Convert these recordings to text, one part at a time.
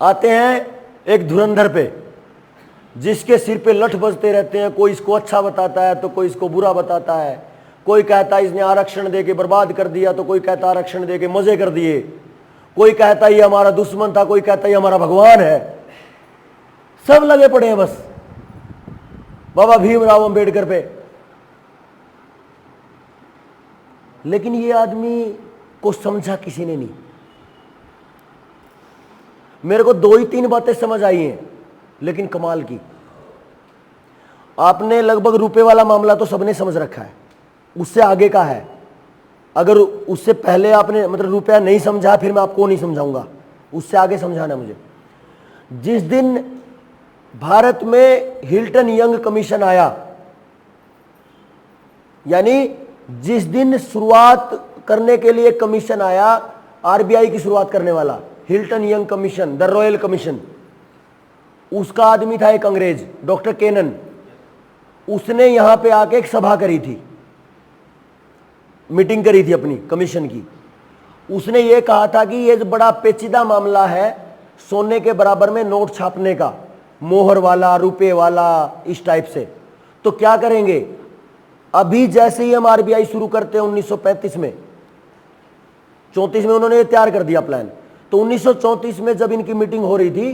आते हैं एक धुरंधर पे, जिसके सिर पे लठ बजते रहते हैं। कोई इसको अच्छा बताता है तो कोई इसको बुरा बताता है। कोई कहता है इसने आरक्षण देके बर्बाद कर दिया, तो कोई कहता है आरक्षण देके मजे कर दिए। कोई कहता है ये हमारा दुश्मन था, कोई कहता है ये हमारा भगवान है। सब लगे पड़े हैं बस बाबा भीमराव अंबेडकर पे। लेकिन ये आदमी को समझा किसी ने नहीं। मेरे को 2 ही 3 बातें समझ आई हैं, लेकिन कमाल की। आपने लगभग रुपए वाला मामला तो सबने समझ रखा है, उससे आगे का है। अगर उससे पहले आपने मतलब रुपया नहीं समझा, फिर मैं आपको नहीं समझाऊंगा, उससे आगे समझाना मुझे। जिस दिन भारत में हिल्टन यंग कमीशन आया, यानी जिस दिन शुरुआत करने के लिए कमीशन आया, आरबीआई की शुरुआत करने वाला Hilton young commission, the royal commission, उसका आदमी था एक अंग्रेज, डॉक्टर केनन। उसने यहां पे आके एक सभा करी थी, मीटिंग करी थी अपनी कमीशन की। उसने ये कहा था कि ये बड़ा पेचीदा मामला है सोने के बराबर में नोट छापने का, मोहर वाला, रुपए वाला, इस टाइप से। तो क्या करेंगे, अभी जैसे ही हम आरबीआई शुरू करते हैं 1935 में, 34 में उन्होंने तैयार कर दिया प्लान। तो 1934 में जब इनकी मीटिंग हो रही थी,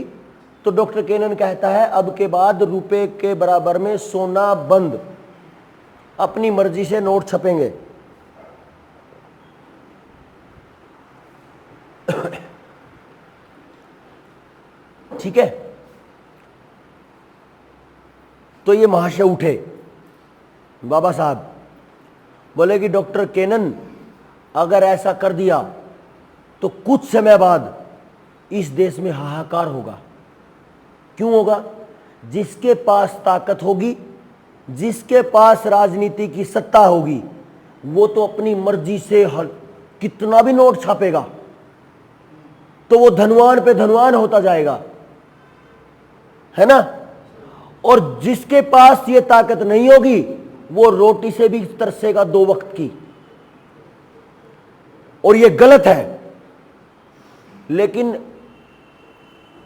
तो डॉक्टर केनन कहता है अब के बाद रुपए के बराबर में सोना बंद, अपनी मर्जी से नोट छपेंगे। ठीक है। तो ये महाशय उठे, बाबा साहब बोले कि डॉक्टर केनन अगर ऐसा कर दिया तो कुछ समय बाद इस देश में हाहाकार होगा। क्यों होगा? जिसके पास ताकत होगी, जिसके पास राजनीति की सत्ता होगी, वो तो अपनी मर्जी से कितना भी नोट छापेगा, तो वो धनवान पे धनवान होता जाएगा, है ना। और जिसके पास ये ताकत नहीं होगी, वो रोटी से भी तरसेगा 2 वक्त की। और ये गलत है। लेकिन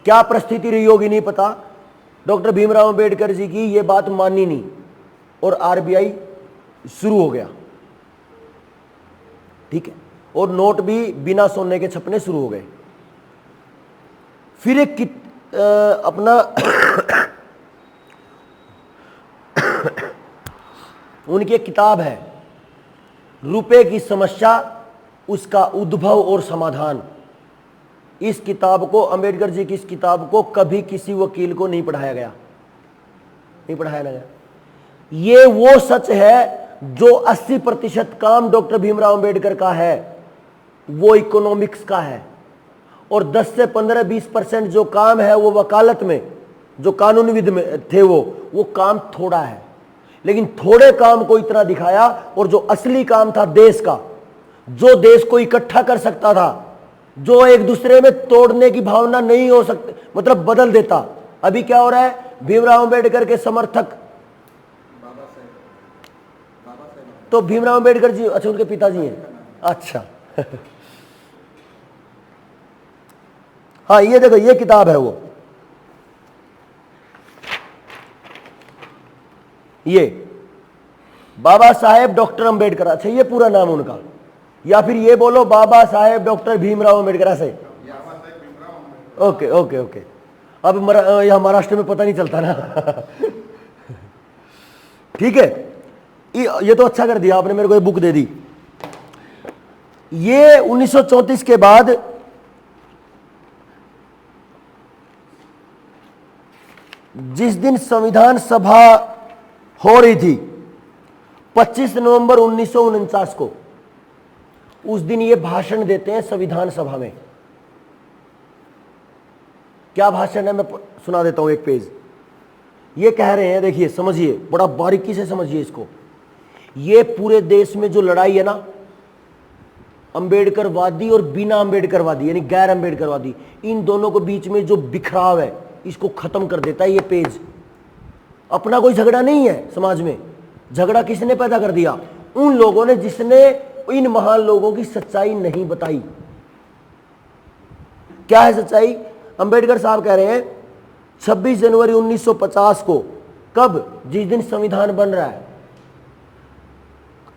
क्या परिस्थिति रही होगी नहीं पता, डॉक्टर भीमराव अंबेडकर जी की ये बात मानी नहीं और आरबीआई शुरू हो गया। ठीक है। और नोट भी बिना सोने के छपने शुरू हो गए। फिर एक अपना उनकी एक किताब है, रुपए की समस्या, उसका उद्भव और समाधान। इस किताब को, अंबेडकर जी की इस किताब को कभी किसी वकील को नहीं पढ़ाया गया, नहीं पढ़ाया गया। ये वो सच है जो 80% काम डॉक्टर भीमराव अंबेडकर का है वो इकोनॉमिक्स का है, और 10 से 15-20% जो काम है वो वकालत में, जो कानूनविद में थे वो काम थोड़ा है। लेकिन थोड़े काम को इतना दिखाया, और जो असली काम था देश का, जो देश को इकट्ठा कर सकता था, जो एक दूसरे में तोड़ने की भावना नहीं हो सकती, मतलब बदल देता। अभी क्या हो रहा है, भीमराव अंबेडकर के समर्थक, तो भीमराव अंबेडकर जी, अच्छा उनके पिताजी हैं, अच्छा हाँ ये देखो, ये किताब है वो, ये बाबा साहेब डॉक्टर अंबेडकर, अच्छा ये पूरा नाम उनका, या फिर ये बोलो बाबा साहेब डॉक्टर भीमराव अंबेडकर, ऐसे। Okay okay okay. अब यहाँ महाराष्ट्र में पता नहीं चलता ना ठीक है। ये तो अच्छा कर दिया आपने, मेरे को ये बुक दे दी। ये 1934 के बाद जिस दिन संविधान सभा हो रही थी 25 नवंबर 1949 को, उस दिन ये भाषण देते हैं संविधान सभा में। क्या भाषण है, मैं सुना देता हूं एक पेज। ये कह रहे हैं, देखिए समझिए, बड़ा बारीकी से समझिए इसको। ये पूरे देश में जो लड़ाई है ना, अंबेडकरवादी और बिना अंबेडकरवादी यानी गैर अंबेडकरवादी, इन दोनों के बीच में जो बिखराव है, इसको खत्म कर देता है ये पेज। अपना कोई झगड़ा नहीं है समाज में। झगड़ा किसने पैदा कर दिया? उन लोगों ने जिसने इन महान लोगों की सच्चाई नहीं बताई। क्या है सच्चाई? अंबेडकर साहब कह रहे हैं 26 जनवरी 1950 को, कब? जिस दिन संविधान बन रहा है,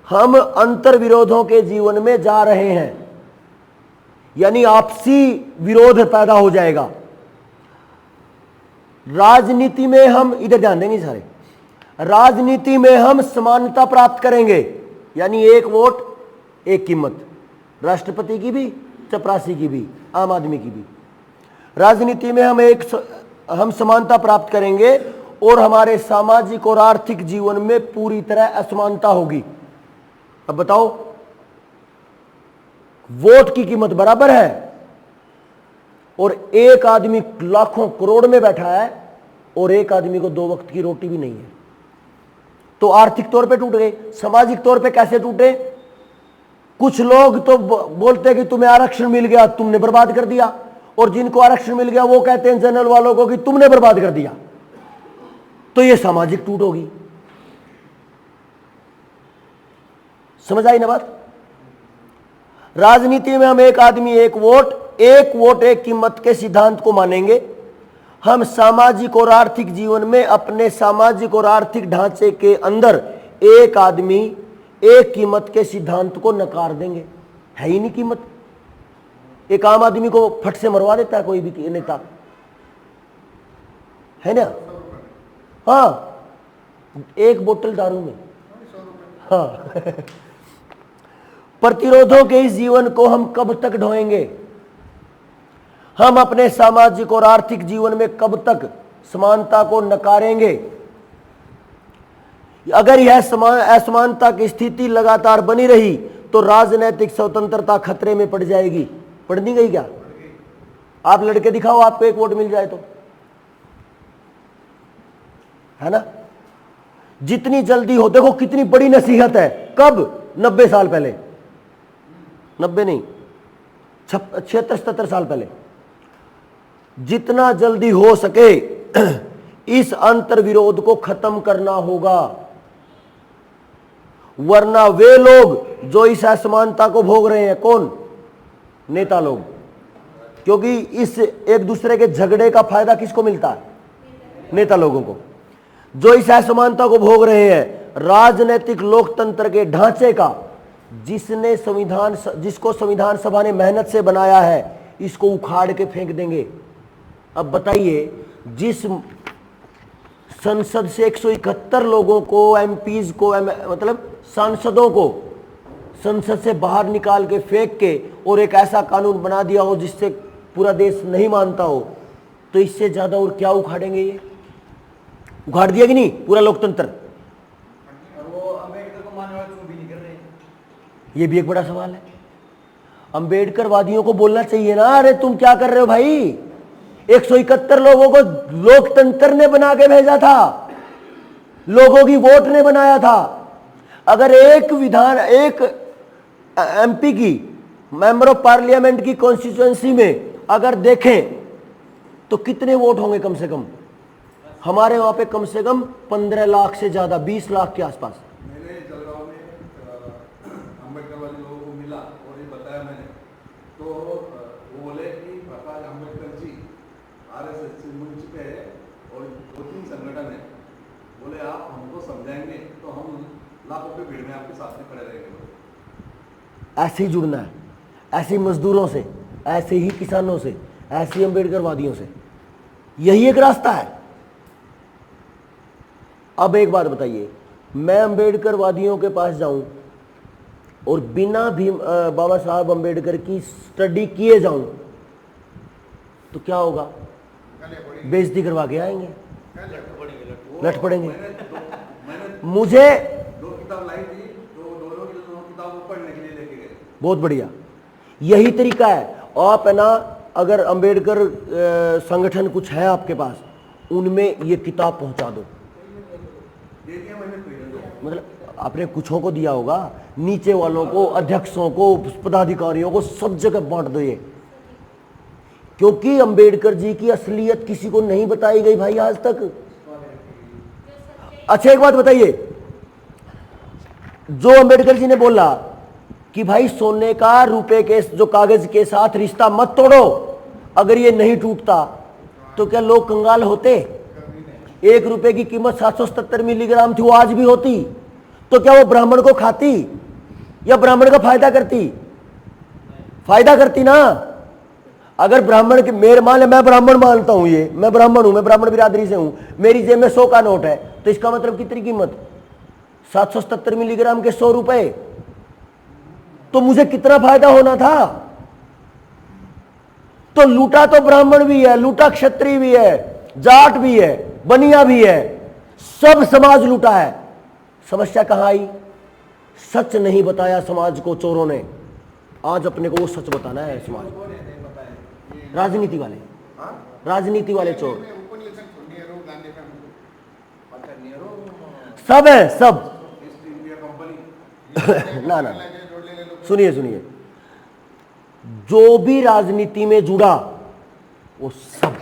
हम अंतर विरोधों के जीवन में जा रहे हैं, यानी आपसी विरोध पैदा हो जाएगा। राजनीति में हम, इधर ध्यान देंगे सारे, राजनीति में हम समानता प्राप्त करेंगे, यानी एक वोट एक कीमत, राष्ट्रपति की भी, चपरासी की भी, आम आदमी की भी। राजनीति में हम समानता प्राप्त करेंगे और हमारे सामाजिक और आर्थिक जीवन में पूरी तरह असमानता होगी। अब बताओ, वोट की कीमत बराबर है और एक आदमी लाखों करोड़ में बैठा है और एक आदमी को 2 वक्त की रोटी भी नहीं है, तो आर्थिक तौर पे टूट गए। सामाजिक तौर पे कैसे टूटे? कुछ लोग तो बोलते हैं कि तुम्हें आरक्षण मिल गया, तुमने बर्बाद कर दिया, और जिनको आरक्षण मिल गया वो कहते हैं जनरल वालों को कि तुमने बर्बाद कर दिया। तो ये सामाजिक टूट होगी। समझ आई ना बात? राजनीति में हम एक आदमी एक वोट एक कीमत के सिद्धांत को मानेंगे। हम सामाजिक और आर्थिक जीवन में अपने सामाजिक और आर्थिक ढांचे के अंदर एक आदमी एक कीमत के सिद्धांत को नकार देंगे। है ही नहीं कीमत। एक आम आदमी को फट से मरवा देता है कोई भी नेता, है ना? हाँ, एक बोतल दारू में। हाँ प्रतिरोधों के इस जीवन को हम कब तक ढोएंगे? हम अपने सामाजिक और आर्थिक जीवन में कब तक समानता को नकारेंगे? अगर यह असमानता की स्थिति लगातार बनी रही तो राजनीतिक स्वतंत्रता खतरे में पड़ जाएगी। पड़ नहीं गई क्या? आप लड़के दिखाओ, आपको एक वोट मिल जाए तो, है ना? जितनी जल्दी हो, देखो कितनी बड़ी नसीहत है। कब? 90 साल पहले, 90 नहीं, 76-77 साल पहले। जितना जल्दी हो सके इस अंतर विरोध को खत्म करना होगा, वरना वे लोग जो इस असमानता को भोग रहे हैं, कौन? नेता लोग। क्योंकि इस एक दूसरे के झगड़े का फायदा किसको मिलता है? नेता लोगों को। जो इस असमानता को भोग रहे हैं, राजनीतिक लोकतंत्र के ढांचे का, जिसको संविधान सभा ने मेहनत से बनाया है, इसको उखाड़ के फेंक देंगे। अब बताइए, जिस संसद से 171 लोगों को, एमपीज को, मतलब सांसदों को संसद से बाहर निकाल के फेंक के और एक ऐसा कानून बना दिया हो जिससे पूरा देश नहीं मानता हो, तो इससे ज्यादा और क्या उखाड़ेंगे? ये उखाड़ दिया कि नहीं पूरा लोकतंत्र? और वो अम्बेडकर को मानने वाले क्यों भी नहीं कर रहे? ये भी एक बड़ा सवाल है। अंबेडकर वादियों को बोलना चाहिए ना, अरे तुम क्या कर रहे हो भाई? 171 लोगों को लोकतंत्र ने बना के भेजा था, लोगों की वोट ने बनाया था। अगर एक एमपी की, मेंबर ऑफ पार्लियामेंट की कॉन्स्टिट्यूएंसी में अगर देखें तो कितने वोट होंगे? कम से कम हमारे वहां पे कम से कम 15 लाख से ज्यादा, 20 लाख के आसपास। मैंने जलगांव में अम्बेडकर वाले लोगों को मिला और ये बताया मैंने, तो वो बोले कि प्रकाश अम्बेडकर जी आरएसएस से मंच पे है और 2-3 संगठन है, बोले आप हमको समझाएंगे तो हम लाखों की भीड़ में आपके साथ में खड़े रहेंगे। ऐसे ही जुड़ना है, ऐसे ही मजदूरों से, ऐसे ही किसानों से, ऐसे ही अम्बेडकर वादियों से। यही एक रास्ता है। अब एक बात बताइए, मैं अम्बेडकर वादियों के पास जाऊं और बिना भी बाबा साहब अम्बेडकर की स्टडी किए जाऊं तो क्या होगा? बेइज्जती करवा के आएंगे, लट पड़ेंगे। मुझे 2 किताब लाई थी, तो दोनों किताब पढ़ने के लिए लेके गए। बहुत बढ़िया, यही तरीका है। आप है ना, अगर अम्बेडकर संगठन कुछ है आपके पास, उनमें ये किताब पहुंचा दो। मतलब आपने कुछों को दिया होगा, नीचे वालों को, अध्यक्षों को, पदाधिकारियों को, सब जगह बांट दो ये। क्योंकि अंबेडकर जी की असलियत किसी को नहीं बताई गई भाई आज तक। अच्छा एक बात बताइए, जो अंबेडकर जी ने बोला कि भाई सोने का रुपए के, जो कागज के साथ रिश्ता मत तोड़ो, अगर ये नहीं टूटता तो क्या लोग कंगाल होते? 1 रुपए की कीमत 777 मिलीग्राम थी, वो आज भी होती तो क्या वो ब्राह्मण को खाती या ब्राह्मण का फायदा करती? फायदा करती ना। अगर ब्राह्मण के मेरे मान ले, मैं ब्राह्मण मानता हूं, ये मैं ब्राह्मण हूं, मैं ब्राह्मण बिरादरी से हूं, मेरी जेब में 100 का नोट है, तो इसका मतलब कितनी कीमत? 777 मिलीग्राम के 100 रुपए। तो मुझे कितना फायदा होना था? तो लूटा तो ब्राह्मण भी है, लूटा क्षत्रिय भी है, जाट भी है, बनिया भी है, सब समाज लूटा है। समस्या कहां आई? सच नहीं बताया समाज को चोरों ने। आज अपने को वो सच बताना है समाज को। राजनीति वाले, राजनीति वाले चोर सब है, सब। ना ना, सुनिए सुनिए, जो भी राजनीति में जुड़ा वो सब।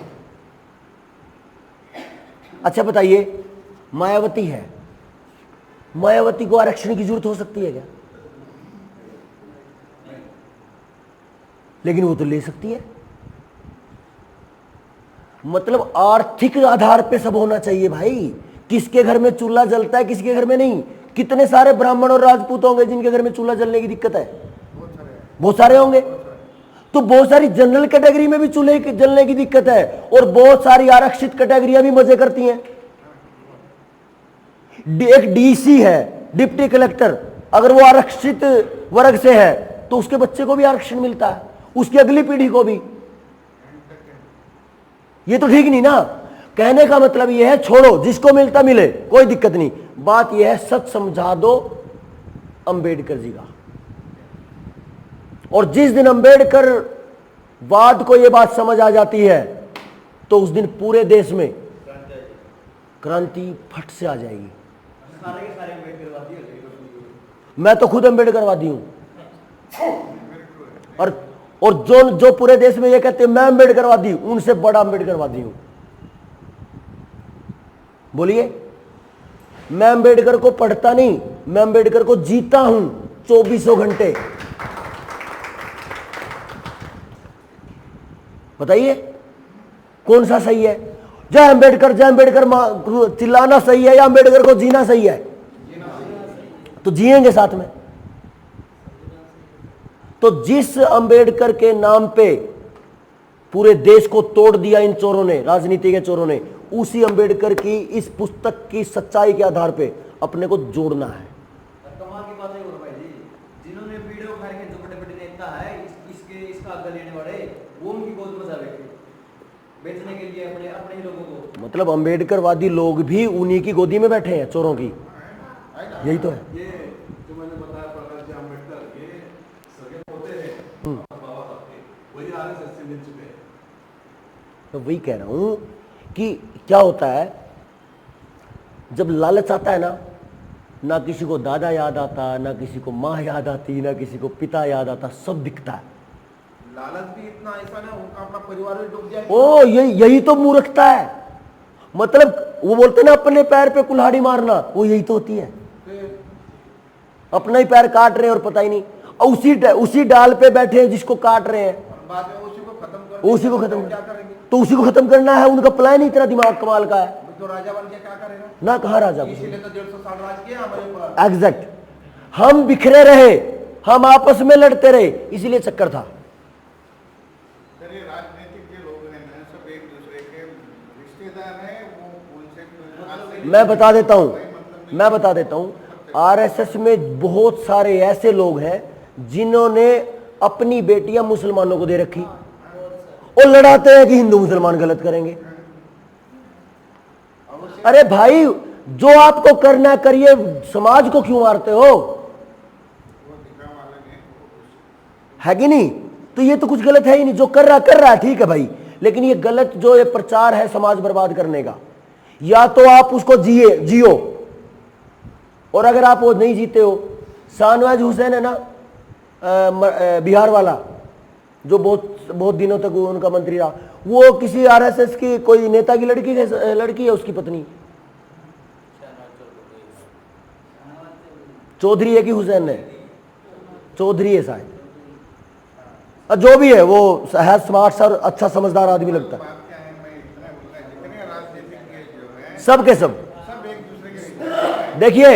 अच्छा बताइए, मायावती है, मायावती को आरक्षण की जरूरत हो सकती है क्या? लेकिन वो तो ले सकती है। मतलब आर्थिक आधार पे सब होना चाहिए भाई। किसके घर में चूल्हा जलता है, किसके घर में नहीं। कितने सारे ब्राह्मण और राजपूत होंगे जिनके घर में चूल्हा जलने की दिक्कत है? बहुत सारे होंगे। तो बहुत सारी जनरल कैटेगरी में भी चूल्हे जलने की दिक्कत है, और बहुत सारी आरक्षित कैटेगरियां भी मजे करती हैं। एक डीसी है, डिप्टी कलेक्टर, अगर वो आरक्षित वर्ग से है तो उसके बच्चे को भी आरक्षण मिलता है, उसकी अगली पीढ़ी को भी। ये तो ठीक नहीं ना। कहने का मतलब ये है, छोड़ो, जिसको मिलता मिले, कोई दिक्कत नहीं। बात यह है, सच समझा दो अंबेडकर जी का। और जिस दिन अंबेडकर वाद को यह बात समझ आ जाती है तो उस दिन पूरे देश में क्रांति फट से आ जाएगी। मैं तो खुद अंबेडकरवादी हूं, और जो पूरे देश में ये कहते हैं मैं अंबेडकरवादी हूं, उनसे बड़ा अंबेडकरवादी हूं। बोलिए। मैं अंबेडकर को पढ़ता नहीं, मैं अंबेडकर को जीता हूं 24 घंटे। बताइए कौन सा सही है? जय अंबेडकर, जय अंबेडकर चिल्लाना सही है या अंबेडकर को जीना सही है? तो जिएंगे साथ में। तो जिस अंबेडकर के नाम पे पूरे देश को तोड़ दिया इन चोरों ने, राजनीति के चोरों ने, उसी अंबेडकर की इस पुस्तक की सच्चाई के आधार पे अपने को जोड़ना है। कमाल की बात है भाई जी, जिन्होंने वीडियो खाए के जो बड़े बड़े नेता है, इसका आगे लेने वाले, वो उनकी गोद में जा बैठे बेचने के लिए अपने अपने ही लोगों को। मतलब अंबेडकरवादी लोग भी उन्हीं की गोदी में बैठे हैं, चोरों की। यही तो है। ये जो मैंने बताया प्रकाश जी आंबेडकर, ये सगे पोते हैं बाबा साहब के, वही आरएसएस से मिल चुके हैं। तो वही कह रहा हूं कि क्या होता है, जब लालच आता है ना किसी को दादा याद आता, ना किसी को माँ याद आती, ना किसी को पिता याद आता, सब दिखता है। लालच भी इतना ऐसा ना, उनका अपना परिवार भी डूब जाए। ओ यही तो मूर्खता है। मतलब वो बोलते ना अपने पैर पे कुल्हाड़ी मारना, वो यही तो होती है। अपना ही पैर काट रहे हैं और पता ही नहीं, और उसी डाल पे बैठे हैं जिसको काट रहे हैं, बाद में उसी को खत्म क्या करेंगे? तो उसी को खत्म करना है। उनका प्लान ही इतना दिमाग कमाल का है। तो राजा बन के क्या करेगा ना, कहाँ राजा? इसीलिए तो 150 साल राज किया हमारे ऊपर। एग्जैक्ट। हम बिखरे रहे, हम आपस में लड़ते रहे, इसीलिए चक्कर था। राजनीतिक जो लोग हैं ना, सब एक दूसरे के रिश्तेदार हैं, वो उनसे मैं बता देता हूं, आरएसएस में बहुत सारे ऐसे लोग हैं जिन्होंने अपनी बेटियां मुसलमानों को दे रखी और लड़ाते हैं कि हिंदू मुसलमान गलत करेंगे। अरे भाई, जो आपको करना करिए, समाज को क्यों मारते हो? है कि नहीं? तो ये तो कुछ गलत है ही नहीं। जो कर रहा है, ठीक है भाई, लेकिन ये गलत जो ये प्रचार है समाज बर्बाद करने का, या तो आप उसको जियो, और अगर आप वो नहीं जीते हो, शाहनवाज हुसैन है ना, बिहार वाला, जो बहुत दिनों तक उनका मंत्री रहा, वो किसी आरएसएस की कोई नेता की लड़की है, उसकी पत्नी। चौधरी है कि हुसैन है? चौधरी है शायद। जो भी है वो है स्मार्ट सा और अच्छा समझदार आदमी लगता है। बात क्या है, मैं इतना बोलूंगा, जितने राजनीतिज्ञ जो हैं सब के सब सब एक दूसरे के रिश्तेदार हैं। देखिए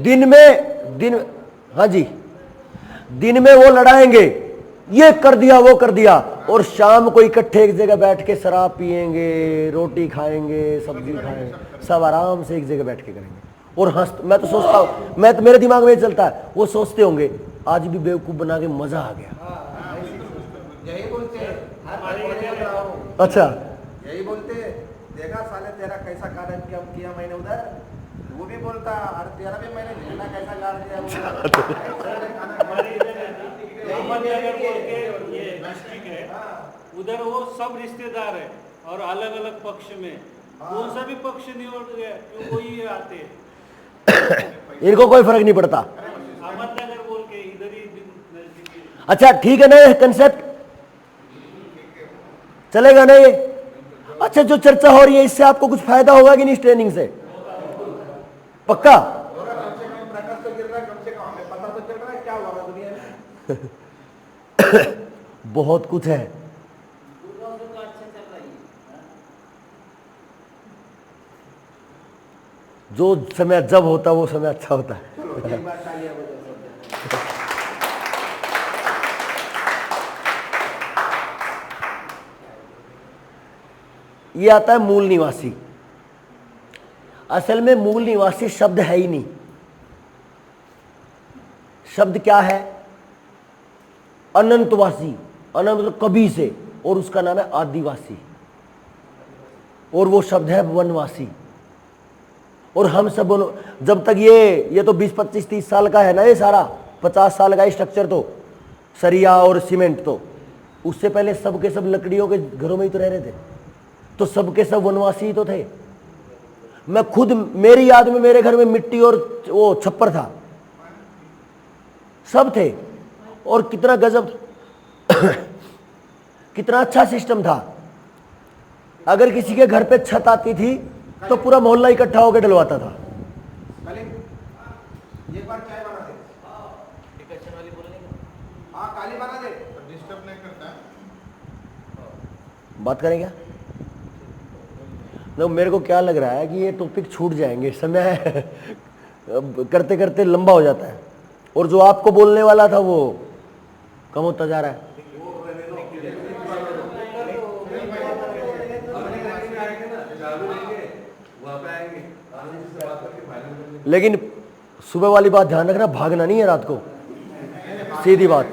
दिन हाँ जी, दिन में वो लड़ाएंगे, ये कर दिया वो कर दिया, और शाम को इकट्ठे एक जगह बैठ के शराब पिएंगे, रोटी खाएंगे, सब्जी खाएंगे, सब आराम से एक जगह बैठ के करेंगे। और मैं तो सोचता हूँ, मेरे दिमाग में ये चलता है, वो सोचते होंगे आज भी बेवकूफ बना के मजा आ गया। यही बोलते हैं अच्छा, यही बोलते हैं, देखा साले तेरा कैसा कार्य किया मैंने उधर, वो भी बोलता और तेरा भी मैंने झंडा कैसा गाड़ दिया ये डिस्ट्रिक्ट है, उधर वो सब रिश्तेदार है और अलग अलग पक्ष में कौन सा भी पक्ष नहीं हो गया क्यों कोई आते हैं। इनको कोई फर्क नहीं पड़ता। अहमदनगर बोल के इधर ही नजदीक है। अच्छा ठीक है ना, ये कंसेप्ट चलेगा ना ये? अच्छा, जो चर्चा हो रही है इससे आपको कुछ फायदा होगा कि नहीं इस ट्रेनिंग से? पक्का? कम से कम प्रकाश तो गिर रहा है, कम से कम हमें पता तो चल रहा है क्या हुआ दुनिया में। बहुत कुछ है। जो समय जब होता है वो समय अच्छा होता है। एक बार तालियां बजाओ सब। ये आता है मूल निवासी। असल में मूल निवासी शब्द है ही नहीं। शब्द क्या है? अनंतवासी। अनंत मतलब कभी से, और उसका नाम है आदिवासी, और वो शब्द है वनवासी। और हम सब जब तक ये तो 20 25 30 साल का है ना, ये सारा 50 साल का स्ट्रक्चर, तो सरिया और सीमेंट, तो उससे पहले सब के सब लकड़ियों के घरों में ही तो रह रहे थे, तो सब के सब वनवासी ही तो थे। मैं खुद, मेरी याद में मेरे घर में मिट्टी और वो छप्पर था, सब थे, और कितना गजब कितना अच्छा सिस्टम था। अगर किसी के घर पे छत आती थी तो पूरा मोहल्ला इकट्ठा होकर डलवाता था। एक बार चाय बना दे। हाँ काली बना दे। डिस्टर्ब नहीं करता। बात करें क्या? तो मेरे को क्या लग रहा है कि ये टॉपिक छूट जाएंगे, समय करते करते लंबा हो जाता है, और जो आपको बोलने वाला था वो कम होता जा रहा है। लेकिन सुबह वाली बात ध्यान रखना, भागना नहीं है रात को, सीधी बात।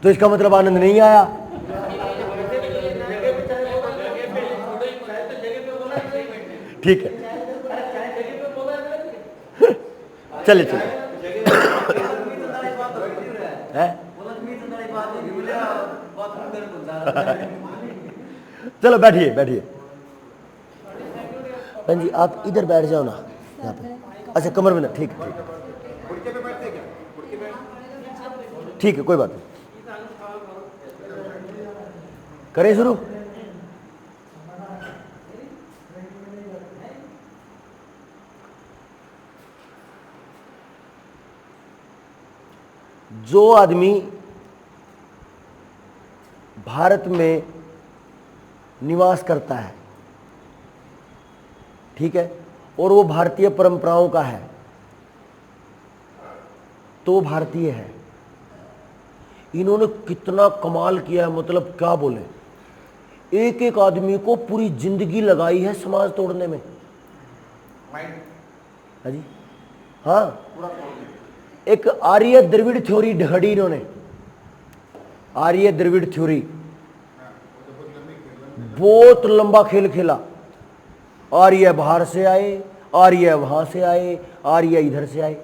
तो इसका मतलब आनंद नहीं आया। ठीक है, चले चले। चलो बैठिए बैठिए। बहन जी आप इधर बैठ जाओ ना, यहाँ पे। अच्छा कमर में ना, ठीक है ठीक है, कोई बात नहीं। करें शुरू? जो आदमी भारत में निवास करता है, ठीक है, और वो भारतीय परंपराओं का है, तो वो भारतीय है। इन्होंने कितना कमाल किया है, मतलब क्या बोले। एक एक आदमी को पूरी जिंदगी लगाई है समाज तोड़ने में। हाँ जी, हाँ। एक आर्य द्रविड़ थ्योरी ढड़ी इन्होंने, आर्य द्रविड़ थ्योरी, बहुत लंबा खेल खेला। आर्य बाहर से आए, आर्य वहां से आए, आर्य इधर से आए।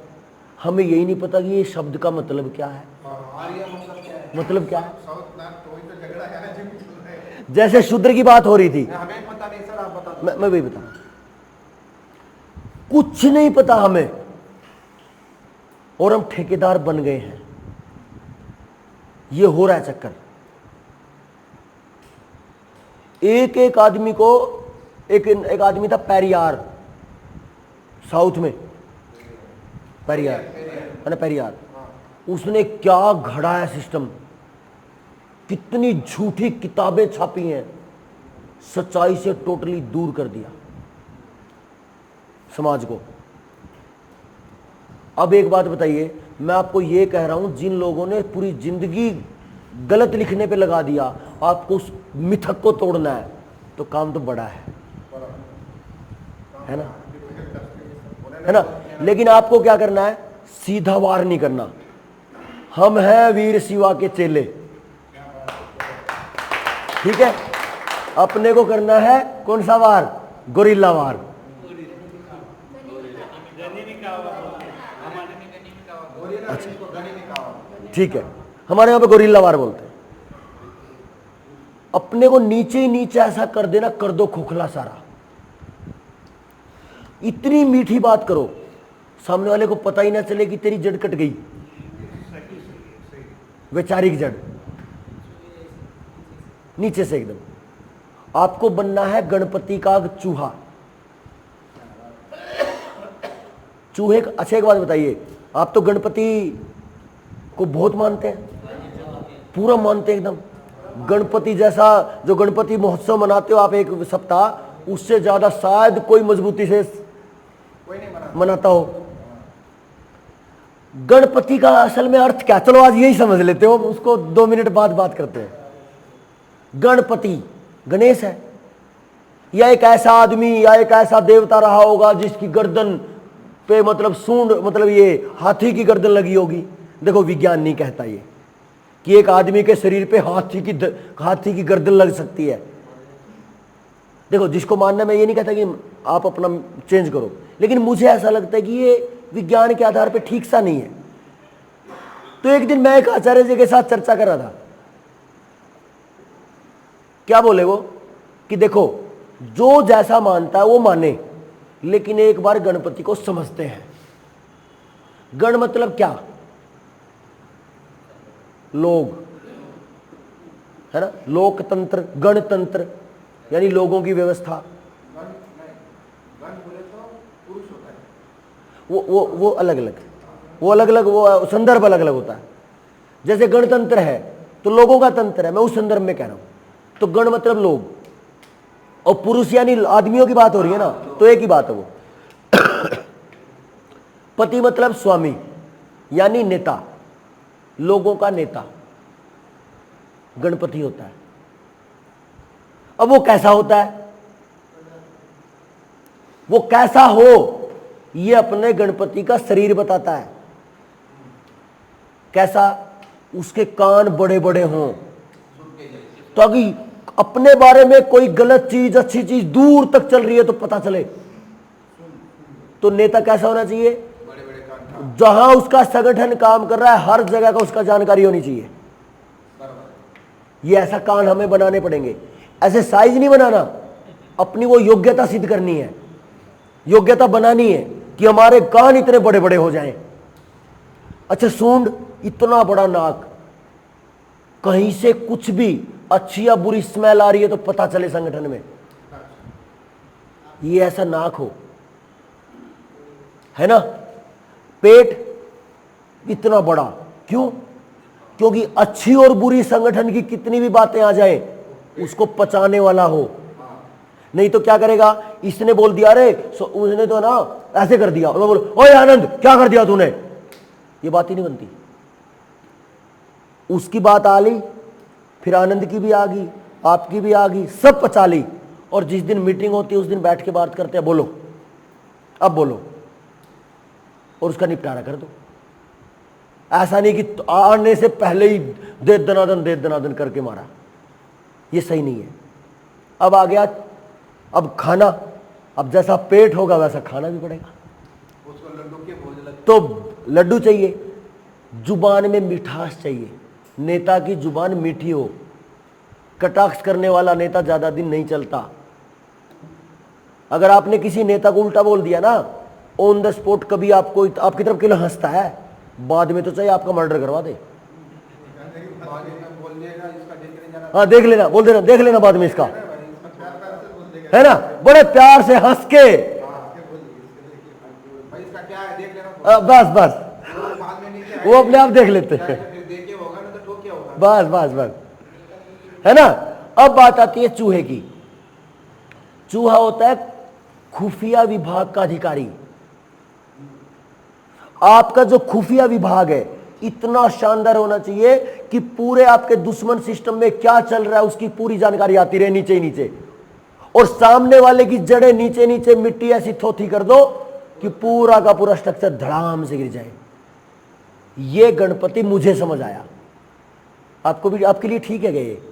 हमें यही नहीं पता कि ये शब्द का मतलब क्या है। मतलब क्या है? जैसे शूद्र की बात हो रही थी, हमें पता नहीं सर, आप बता दो। मैं वही बता, कुछ नहीं पता हमें, और हम ठेकेदार बन गए हैं। ये हो रहा है चक्कर। एक एक आदमी को, एक आदमी था पेरियार, साउथ में, पेरियार है ना, पेरियार। उसने क्या घड़ा है सिस्टम, कितनी झूठी किताबें छापी हैं, सच्चाई से टोटली दूर कर दिया समाज को। अब एक बात बताइए, मैं आपको ये कह रहा हूं, जिन लोगों ने पूरी जिंदगी गलत लिखने पे लगा दिया, आपको उस मिथक को तोड़ना है तो काम तो बड़ा है ना, है ना। लेकिन आपको क्या करना है, सीधा वार नहीं करना। हम हैं वीर शिवा के चेले, ठीक है। अपने को करना है कौन सा वार, गोरिल्ला वार। ठीक है, हमारे यहां पे गोरिल्ला वार बोलते हैं। अपने को नीचे ही नीचे ऐसा कर देना, कर दो खोखला सारा। इतनी मीठी बात करो, सामने वाले को पता ही ना चले कि तेरी जड़ कट गई, वैचारिक जड़ नीचे से एकदम। आपको बनना है गणपति का चूहा। चूहे का, अच्छा एक बात बताइए, आप तो गणपति को बहुत मानते हैं, पूरा मानते हैं एकदम। गणपति जैसा जो गणपति महोत्सव मनाते हो आप एक सप्ताह, उससे ज्यादा शायद कोई मजबूती से मनाता हो। गणपति का असल में अर्थ क्या, चलो आज यही समझ लेते हो, उसको 2 मिनट बाद बात करते हैं। गणपति गणेश है, या एक ऐसा आदमी या एक ऐसा देवता रहा होगा जिसकी गर्दन पे मतलब सूंड, मतलब ये हाथी की गर्दन लगी होगी। देखो विज्ञान नहीं कहता ये कि एक आदमी के शरीर पे हाथी की गर्दन लग सकती है। देखो जिसको मानना, मैं ये नहीं कहता कि आप अपना चेंज करो, लेकिन मुझे ऐसा लगता है कि ये विज्ञान के आधार पे ठीक सा नहीं है। तो एक दिन मैं एक आचार्य जी के साथ चर्चा कर रहा था, क्या बोले वो कि देखो जो जैसा मानता है वो माने, लेकिन एक बार गणपति को समझते हैं। गण मतलब क्या, लोग, है ना, लोकतंत्र, गणतंत्र यानी लोगों की व्यवस्था। वो अलग अलग, वो अलग अलग, वो संदर्भ अलग अलग होता है। जैसे गणतंत्र है तो लोगों का तंत्र है, मैं उस संदर्भ में कह रहा हूं। तो गण मतलब लोग, और पुरुष यानी आदमियों की बात हो रही है ना, तो एक ही बात है वो। पति मतलब स्वामी यानी नेता, लोगों का नेता गणपति होता है। अब वो कैसा होता है, वो कैसा हो, ये अपने गणपति का शरीर बताता है। कैसा, उसके कान बड़े बड़े हों ताकि अपने बारे में कोई गलत चीज अच्छी चीज दूर तक चल रही है तो पता चले। तो नेता कैसा होना चाहिए, जहां उसका संगठन काम कर रहा है हर जगह का उसका जानकारी होनी चाहिए। ये ऐसा कान हमें बनाने पड़ेंगे। ऐसे साइज नहीं बनाना, अपनी वो योग्यता सिद्ध करनी है, योग्यता बनानी है कि हमारे कान इतने बड़े बड़े हो जाएं। अच्छा सूंड, इतना बड़ा नाक, कहीं से कुछ भी अच्छी या बुरी स्मेल आ रही है तो पता चले संगठन में, ये ऐसा नाक हो, है ना। पेट इतना बड़ा, क्यों, क्योंकि अच्छी और बुरी संगठन की कितनी भी बातें आ जाए उसको पचाने वाला हो। नहीं तो क्या करेगा, इसने बोल दिया अरे उसने तो ना ऐसे कर दिया, मैं बोलो ओए आनंद क्या कर दिया तूने, ये बात ही नहीं बनती। उसकी बात आ ली, फिर आनंद की भी आ गई, आपकी भी आ गई, सब पचा ली। और जिस दिन मीटिंग होती है उस दिन बैठ के बात करते हैं, बोलो अब बोलो, और उसका निपटारा कर दो। ऐसा नहीं कि आने से पहले ही दे दनादन करके मारा, ये सही नहीं है। अब आ गया, अब खाना, अब जैसा पेट होगा वैसा खाना भी पड़ेगा। उसको लड्डू के भोज लगते, तो लड्डू चाहिए, जुबान में मिठास चाहिए, नेता की जुबान मीठी हो। कटाक्ष करने वाला नेता ज्यादा दिन नहीं चलता। अगर आपने किसी नेता को उल्टा बोल दिया ना, ऑन द स्पॉट कभी आपको आपकी तरफ क्यों हंसता है, बाद में तो चाहिए आपका मर्डर करवा दे। हाँ देख लेना, बोल देना, देख लेना बाद में इसका, है ना, बड़े प्यार से हंस के भाई इसका क्या है देख लेना, बस बस, वो बाद में नीचे वो अपने आप देख लेते हैं। फिर देखे होगा ना तो ठोक क्या होगा। बस बस बस, है ना। अब बात आती है चूहे की। चूहा होता है खुफिया विभाग का अधिकारी। आपका जो खुफिया विभाग है इतना शानदार होना चाहिए कि पूरे आपके दुश्मन सिस्टम में क्या चल रहा है उसकी पूरी जानकारी आती रहे नीचे ही नीचे, और सामने वाले की जड़ें नीचे नीचे मिट्टी ऐसी थोथी कर दो कि पूरा का पूरा स्ट्रक्चर धड़ाम से गिर जाए। ये गणपति मुझे समझ आया, आपको भी, आपके लिए ठीक है ये।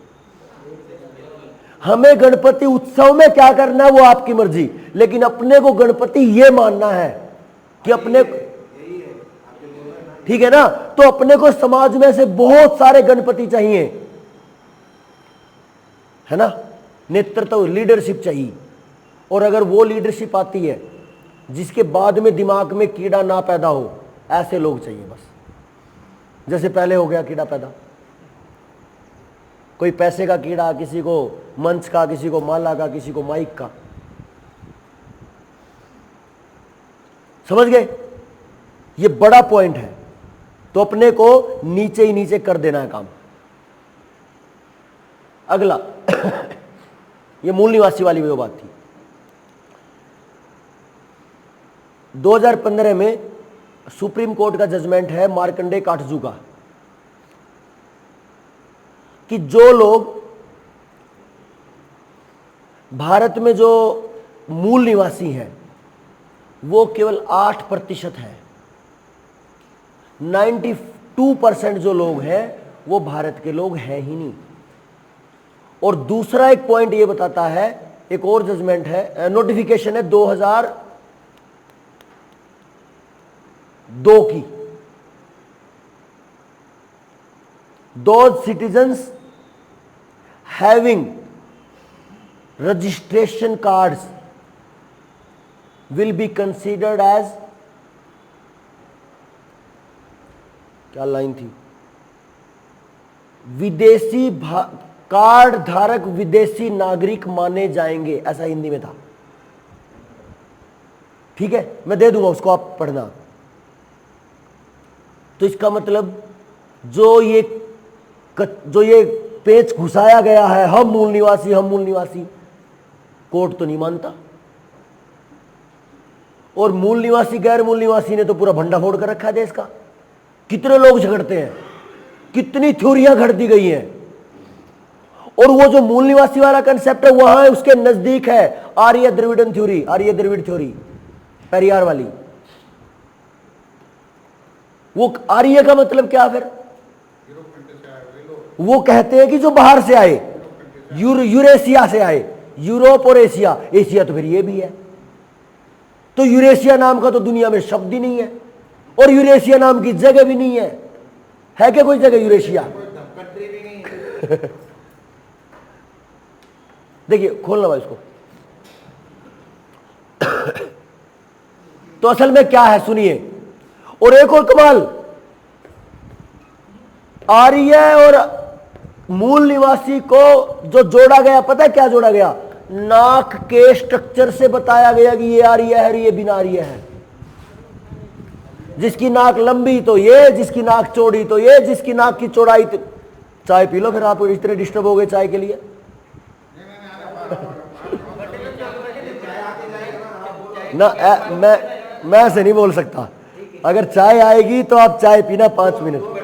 हमें गणपति उत्सव में क्या करना है वो आपकी मर्जी, लेकिन अपने को गणपति ये मानना है कि अपने, ठीक है ना, तो अपने को समाज में से बहुत सारे गणपति चाहिए, है ना। नेतृत्व, लीडरशिप चाहिए। और अगर वो लीडरशिप आती है जिसके बाद में दिमाग में कीड़ा ना पैदा हो, ऐसे लोग चाहिए बस। जैसे पहले हो गया कीड़ा पैदा, कोई पैसे का कीड़ा, किसी को मंच का, किसी को माला का, किसी को माइक का। समझ गए? ये बड़ा पॉइंट है। तो अपने को नीचे ही नीचे कर देना है काम। अगला ये मूल निवासी वाली वो बात थी। 2015 में सुप्रीम कोर्ट का जजमेंट है मार्कंडे काटजू का कि जो लोग भारत में जो मूल निवासी हैं वो केवल 8% है। 92% जो लोग हैं वो भारत के लोग हैं ही नहीं। और दूसरा एक पॉइंट ये बताता है, एक और जजमेंट है, नोटिफिकेशन है 2002 की। Those citizens having registration cards will be considered as, क्या लाइन थी, विदेशी कार्ड धारक विदेशी नागरिक माने जाएंगे, ऐसा हिंदी में था। ठीक है, मैं दे दूंगा उसको, आप पढ़ना। तो इसका मतलब जो ये पेच घुसाया गया है, हम मूल निवासी, हम मूल निवासी, कोर्ट तो नहीं मानता। और मूल निवासी गैर मूल निवासी ने तो पूरा भंडा फोड़ कर रखा है देश का। कितने लोग झगड़ते हैं, कितनी थ्योरियां घड़ दी गई हैं। और वो जो मूल निवासी वाला कंसेप्ट है वहां उसके नजदीक है आर्य द्रविड़न थ्योरी, आर्य द्रविड़ थ्योरी, पेरियार वाली। वो आर्य का मतलब क्या फिर? वो कहते हैं कि जो बाहर से आए, यूरेशिया से आए, यूरोप और एशिया। एशिया तो फिर ये भी है। तो यूरेशिया नाम का तो दुनिया में शब्द ही नहीं है, और यूरेशिया नाम की जगह भी नहीं है। है क्या कोई जगह यूरेशिया? कंट्री भी नहीं है। देखिए, खोलना भाई इसको। तो असल में क्या है सुनिए। और एक और कमाल, आर्य और मूल निवासी को जो जोड़ा गया, पता है क्या जोड़ा गया? नाक के स्ट्रक्चर से बताया गया कि ये आर्य है, ये बिना आर्य है। जिसकी नाक लंबी तो ये, जिसकी नाक चौड़ी तो ये, जिसकी नाक की चौड़ाई तो... चाय पी लो फिर, आप इतने डिस्टर्ब हो गए चाय के लिए। ना मैं ऐसे नहीं बोल सकता। अगर चाय आएगी तो आप चाय पीना 5 मिनट।